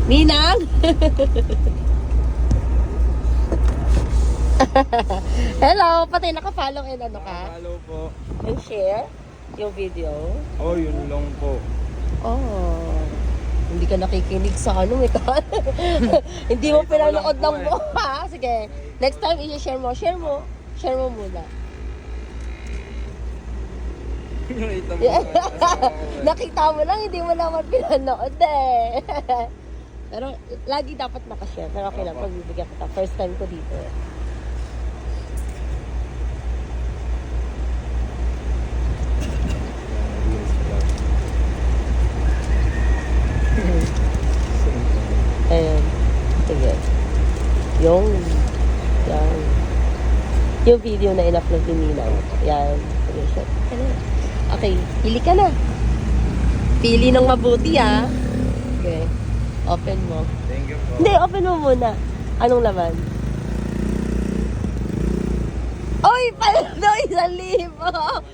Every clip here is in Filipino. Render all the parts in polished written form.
Ninang! Hello! Pati naka-follow and ano ka? Hello po. And share yung video. Oh, yun lang po. Oh. Hindi ka nakikinig sa ano, hindi mo pinanood ng mo. Ha? Sige. Next time, i-share mo. Share mo. Share mo muna. Nakita mo Nakita mo lang, hindi mo naman pinanood eh. Pero lagi dapat nakashare. Pero okay lang, pagbibigyan kita. First time ko dito eh. Ayan. Sige. Yung video na in-upload ni Ninang. Yan. Okay. Pili ka na. Pili ng mabuti ah. Okay. Open mo. Thank you po. Hindi, open mo muna. Anong laman? Oy! Paldo! 1,000!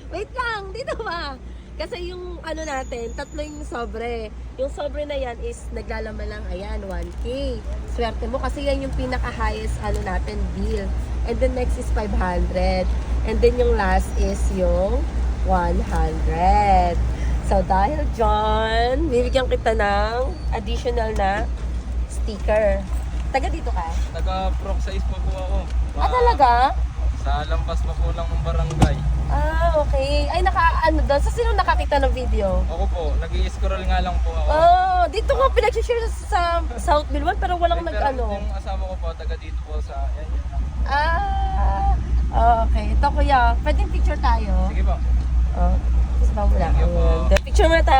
Wait lang! Dito ba? Kasi yung ano natin, tatlo yung sobre. Yung sobre na yan is naglalaman lang, ayan, 1K. Swerte mo kasi yan yung pinaka-highest ano natin, bill. And then next is 500. And then yung last is yung 100. So dahil John, bibigyan kita ng additional na sticker. Taga dito ka? Taga Proc size po po ako. Ah, talaga? Sa lampas pa po ng barangay. Ah, okay. Ay, ano doon? Sa sino nakakita ng video? Ako po, nag-i-scroll nga lang po ako. Oh, dito nga pinag-share sa South Bilwan pero walang Pero nag-ano. yung asawa ko po, taga dito po sa... Yan. Ah, okay. Ito kuya, pwedeng picture tayo? Sige po. Oh, gusto mo na. Thank you po. Picture muna tayo.